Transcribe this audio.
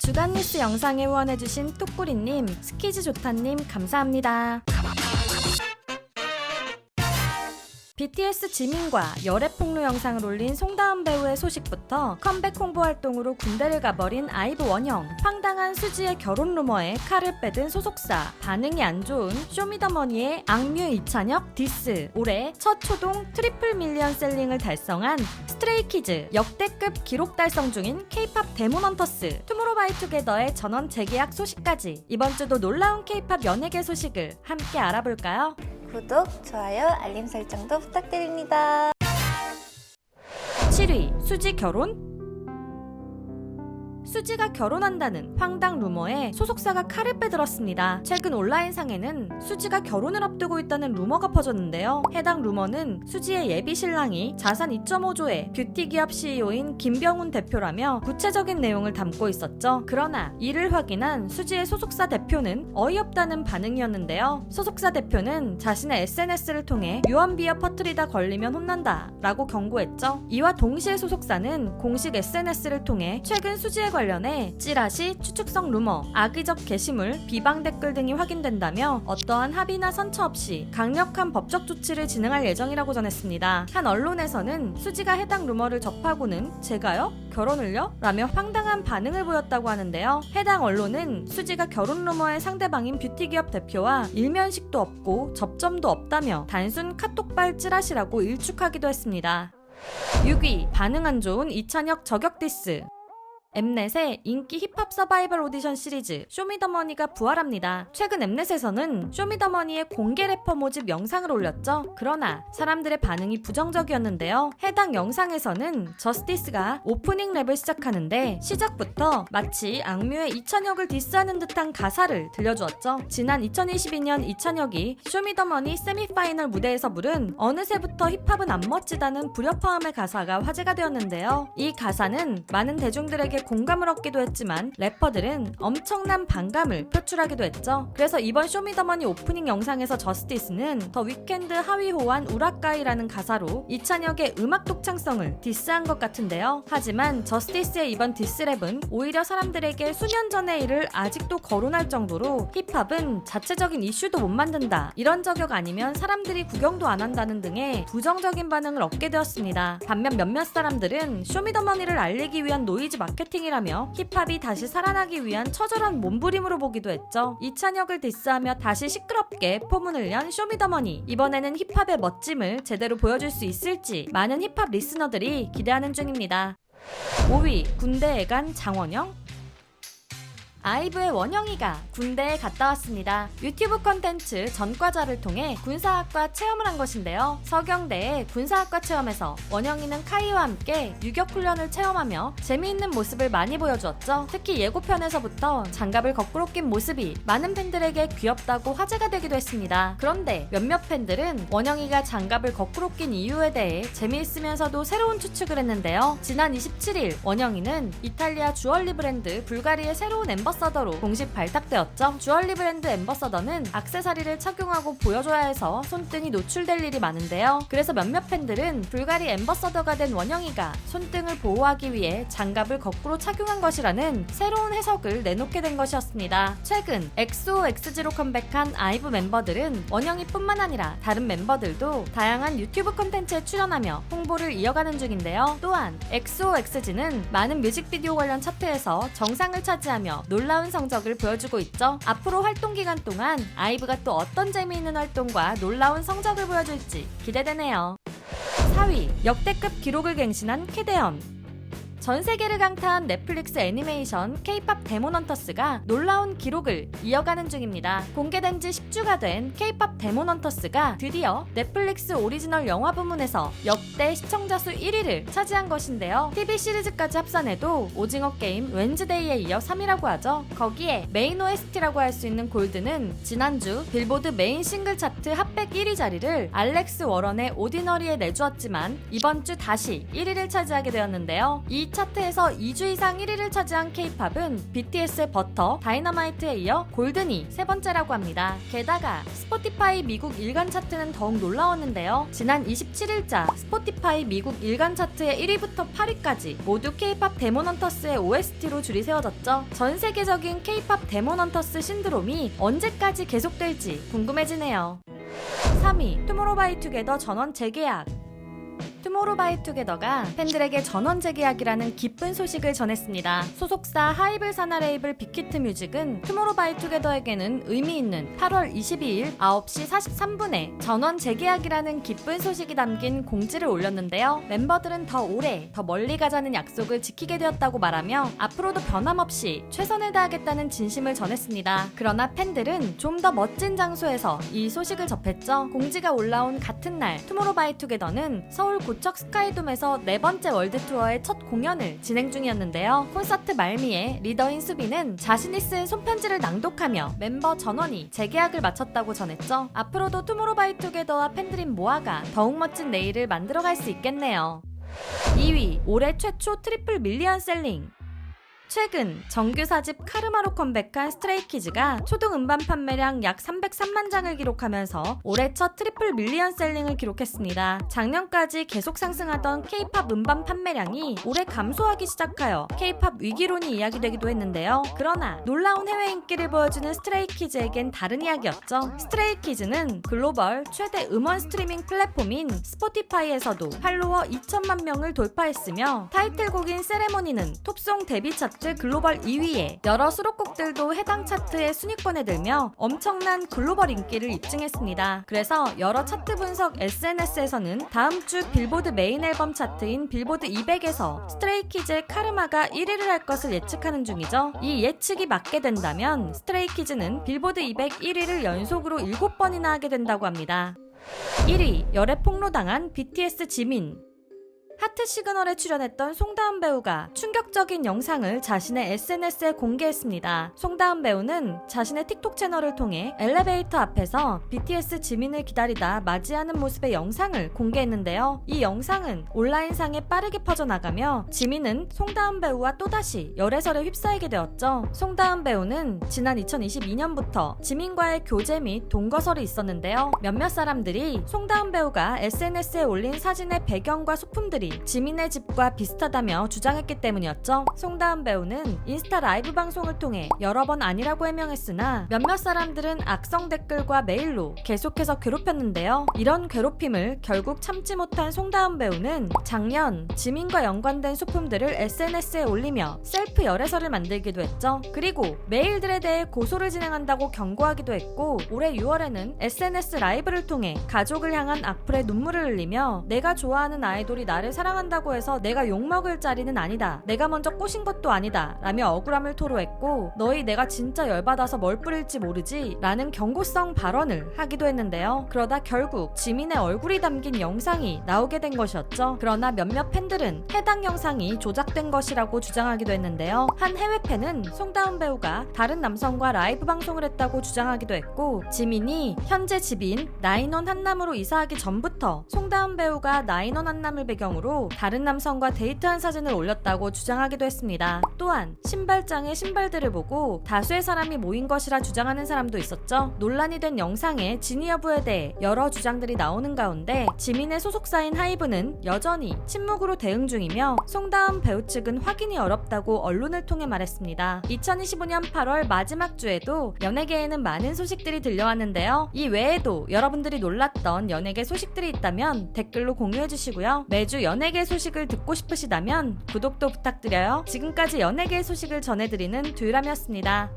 주간 뉴스 영상에 후원해주신 뚝구리님, 스키즈조타님 감사합니다. BTS 지민과 열애 폭로 영상을 올린 송다은 배우의 소식부터 컴백 홍보 활동으로 군대를 가버린 아이브 원영, 황당한 수지의 결혼 루머에 칼을 빼든 소속사, 반응이 안 좋은 쇼미더머니의 악뮤 이찬혁 디스, 올해 첫 초동 트리플 밀리언 셀링을 달성한 스트레이키즈, 역대급 기록 달성 중인 K-팝 데몬헌터스, 투모로우바이투게더의 전원 재계약 소식까지 이번 주도 놀라운 K-팝 연예계 소식을 함께 알아볼까요? 구독, 좋아요, 알림 설정도 부탁드립니다. 7위, 수지 결혼? 수지가 결혼한다는 황당 루머에 소속사가 칼을 빼들었습니다. 최근 온라인상에는 수지가 결혼을 앞두고 있다는 루머가 퍼졌는데요. 해당 루머는 수지의 예비 신랑이 자산 2.5조의 뷰티 기업 CEO인 김병훈 대표라며 구체적인 내용을 담고 있었죠. 그러나 이를 확인한 수지의 소속사 대표는 어이없다는 반응이었는데요. 소속사 대표는 자신의 SNS를 통해 유언비어 퍼뜨리다 걸리면 혼난다 라고 경고했죠. 이와 동시에 소속사는 공식 SNS를 통해 최근 수지의 관련해 찌라시, 추측성 루머, 악의적 게시물, 비방 댓글 등이 확인된다며 어떠한 합의나 선처 없이 강력한 법적 조치를 진행할 예정이라고 전했습니다. 한 언론에서는 수지가 해당 루머를 접하고는 제가요? 결혼을요? 라며 황당한 반응을 보였다고 하는데요. 해당 언론은 수지가 결혼 루머의 상대방인 뷰티기업 대표와 일면식도 없고 접점도 없다며 단순 카톡발 찌라시라고 일축하기도 했습니다. 6위, 반응 안 좋은 이찬혁 저격 디스. 엠넷의 인기 힙합 서바이벌 오디션 시리즈 쇼미더머니가 부활합니다. 최근 엠넷에서는 쇼미더머니의 공개 래퍼 모집 영상을 올렸죠. 그러나 사람들의 반응이 부정적이었는데요. 해당 영상에서는 저스티스가 오프닝 랩을 시작하는데 시작부터 마치 악뮤의 이찬혁을 디스하는 듯한 가사를 들려주었죠. 지난 2022년 이찬혁이 쇼미더머니 세미파이널 무대에서 부른 어느새부터 힙합은 안 멋지다는 불협화음의 가사가 화제가 되었는데요. 이 가사는 많은 대중들에게 공감을 얻기도 했지만 래퍼들은 엄청난 반감을 표출하기도 했죠. 그래서 이번 쇼미더머니 오프닝 영상에서 저스티스는 더 위켄드 하위 호환 우라카이라는 가사로 이찬혁의 음악 독창성을 디스한 것 같은데요. 하지만 저스티스의 이번 디스랩은 오히려 사람들에게 수년 전의 일을 아직도 거론할 정도로 힙합은 자체적인 이슈도 못 만든다, 이런 저격 아니면 사람들이 구경도 안 한다는 등의 부정적인 반응을 얻게 되었습니다. 반면 몇몇 사람들은 쇼미더머니를 알리기 위한 노이즈 마케팅이라며 힙합이 다시 살아나기 위한 처절한 몸부림으로 보기도 했죠. 이찬혁을 디스하며 다시 시끄럽게 포문을 연 쇼미더머니, 이번에는 힙합의 멋짐을 제대로 보여줄 수 있을지 많은 힙합 리스너들이 기대하는 중입니다. 5위, 군대에 간 장원영? 아이브의 원영이가 군대에 갔다 왔습니다. 유튜브 콘텐츠 전과자를 통해 군사학과 체험을 한 것인데요. 서경대의 군사학과 체험에서 원영이는 카이와 함께 유격훈련을 체험하며 재미있는 모습을 많이 보여주었죠. 특히 예고편에서부터 장갑을 거꾸로 낀 모습이 많은 팬들에게 귀엽다고 화제가 되기도 했습니다. 그런데 몇몇 팬들은 원영이가 장갑을 거꾸로 낀 이유에 대해 재미있으면서도 새로운 추측을 했는데요. 지난 27일 원영이는 이탈리아 주얼리 브랜드 불가리의 새로운 엠버서더로 공식 발탁되었죠. 주얼리 브랜드 엠버서더는 액세서리를 착용하고 보여줘야 해서 손등이 노출될 일이 많은데요. 그래서 몇몇 팬들은 불가리 엠버서더가 된 원영이가 손등을 보호하기 위해 장갑을 거꾸로 착용한 것이라는 새로운 해석을 내놓게 된 것이었습니다. 최근 XOXG로 컴백한 아이브 멤버들은 원영이뿐만 아니라 다른 멤버들도 다양한 유튜브 콘텐츠에 출연하며 홍보를 이어가는 중인데요. 또한 XOXG는 많은 뮤직비디오 관련 차트에서 정상을 차지하며 놀라운 성적을 보여주고 있죠. 앞으로 활동 기간 동안 아이브가 또 어떤 재미있는 활동과 놀라운 성적을 보여줄지 기대되네요. 4위, 역대급 기록을 갱신한 캐대언. 전 세계를 강타한 넷플릭스 애니메이션 K-팝 데몬헌터스가 놀라운 기록을 이어가는 중입니다. 공개된 지 10주가 된 K-팝 데몬헌터스가 드디어 넷플릭스 오리지널 영화 부문에서 역대 시청자 수 1위를 차지한 것인데요. TV 시리즈까지 합산해도 오징어 게임 웬즈데이에 이어 3위라고 하죠. 거기에 메인 OST라고 할 수 있는 골드는 지난주 빌보드 메인 싱글 차트 핫백 1위 자리를 알렉스 워런의 오디너리에 내주었지만 이번 주 다시 1위를 차지하게 되었는데요. 이 이 차트에서 2주 이상 1위를 차지한 K-팝은 BTS의 버터, 다이너마이트에 이어 골든이 세 번째라고 합니다. 게다가 스포티파이 미국 일간 차트는 더욱 놀라웠는데요. 지난 27일자 스포티파이 미국 일간 차트의 1위부터 8위까지 모두 K-팝 데몬헌터스의 OST로 줄이 세워졌죠. 전 세계적인 K-팝 데몬헌터스 신드롬이 언제까지 계속될지 궁금해지네요. 3위 투모로우바이투게더 전원 재계약. 투모로우바이투게더가 팬들에게 전원 재계약이라는 기쁜 소식을 전했습니다. 소속사 하이블 산하 레이블 빅히트 뮤직은 투모로우바이투게더에게는 의미 있는 8월 22일 9시 43분에 전원 재계약이라는 기쁜 소식이 담긴 공지를 올렸는데요. 멤버들은 더 오래, 더 멀리 가자는 약속을 지키게 되었다고 말하며 앞으로도 변함없이 최선을 다하겠다는 진심을 전했습니다. 그러나 팬들은 좀 더 멋진 장소에서 이 소식을 접했죠. 공지가 올라온 같은 날 투모로우바이투게더는 서울 고척 스카이돔에서 네 번째 월드 투어의 첫 공연을 진행 중이었는데요. 콘서트 말미에 리더인 수빈은 자신이 쓴 손편지를 낭독하며 멤버 전원이 재계약을 마쳤다고 전했죠. 앞으로도 투모로우바이투게더와 팬들인 모아가 더욱 멋진 내일을 만들어갈 수 있겠네요. 2위 올해 최초 트리플 밀리언 셀링. 최근 정규 4집 카르마로 컴백한 스트레이키즈가 초등 음반 판매량 약 303만 장을 기록하면서 올해 첫 트리플 밀리언 셀링을 기록했습니다. 작년까지 계속 상승하던 K-팝 음반 판매량이 올해 감소하기 시작하여 K-팝 위기론이 이야기되기도 했는데요. 그러나 놀라운 해외 인기를 보여주는 스트레이키즈에겐 다른 이야기였죠. 스트레이키즈는 글로벌 최대 음원 스트리밍 플랫폼인 스포티파이에서도 팔로워 2천만 명을 돌파했으며 타이틀곡인 세레모니는 톱송 데뷔 차트 글로벌 2위에 여러 수록곡들도 해당 차트의 순위권에 들며 엄청난 글로벌 인기를 입증했습니다. 그래서 여러 차트 분석 SNS에서는 다음 주 빌보드 메인 앨범 차트인 빌보드 200에서 스트레이키즈의 카르마가 1위를 할 것을 예측하는 중이죠. 이 예측이 맞게 된다면 스트레이키즈는 빌보드 200 1위를 연속으로 7번이나 하게 된다고 합니다. 1위 열애 폭로당한 BTS 지민. 하트 시그널에 출연했던 송다은 배우가 충격적인 영상을 자신의 SNS에 공개했습니다. 송다은 배우는 자신의 틱톡 채널을 통해 엘리베이터 앞에서 BTS 지민을 기다리다 맞이하는 모습의 영상을 공개했는데요. 이 영상은 온라인상에 빠르게 퍼져나가며 지민은 송다은 배우와 또다시 열애설에 휩싸이게 되었죠. 송다은 배우는 지난 2022년부터 지민과의 교제 및 동거설이 있었는데요. 몇몇 사람들이 송다은 배우가 SNS에 올린 사진의 배경과 소품들이 지민의 집과 비슷하다며 주장했기 때문이었죠. 송다은 배우는 인스타 라이브 방송을 통해 여러 번 아니라고 해명했으나 몇몇 사람들은 악성 댓글과 메일로 계속해서 괴롭혔는데요. 이런 괴롭힘을 결국 참지 못한 송다은 배우는 작년 지민과 연관된 소품들을 SNS에 올리며 셀프 열애설을 만들기도 했죠. 그리고 메일들에 대해 고소를 진행한다고 경고하기도 했고 올해 6월에는 SNS 라이브를 통해 가족을 향한 악플에 눈물을 흘리며 내가 좋아하는 아이돌이 나를 사랑한다고 해서 내가 욕먹을 자리는 아니다. 내가 먼저 꼬신 것도 아니다. 라며 억울함을 토로했고 너희 내가 진짜 열받아서 뭘 뿌릴지 모르지? 라는 경고성 발언을 하기도 했는데요. 그러다 결국 지민의 얼굴이 담긴 영상이 나오게 된 것이었죠. 그러나 몇몇 팬들은 해당 영상이 조작된 것이라고 주장하기도 했는데요. 한 해외 팬은 송다은 배우가 다른 남성과 라이브 방송을 했다고 주장하기도 했고 지민이 현재 집인 나인원 한남으로 이사하기 전부터 송다은 배우가 나인원 한남을 배경으로 다른 남성과 데이트한 사진을 올렸다고 주장하기도 했습니다. 또한 신발장의 신발들을 보고 다수의 사람이 모인 것이라 주장하는 사람도 있었죠. 논란이 된 영상의 진위 여부에 대해 여러 주장들이 나오는 가운데 지민의 소속사인 하이브는 여전히 침묵으로 대응 중이며 송다은 배우 측은 확인이 어렵다고 언론을 통해 말했습니다. 2025년 8월 마지막 주에도 연예계에는 많은 소식들이 들려왔는데요. 이 외에도 여러분들이 놀랐던 연예계 소식들이 있다면 댓글로 공유해주시고요. 매주 연예계 소식을 듣고 싶으시다면 구독도 부탁드려요. 지금까지 연예계 소식을 전해드리는 듀람이었습니다.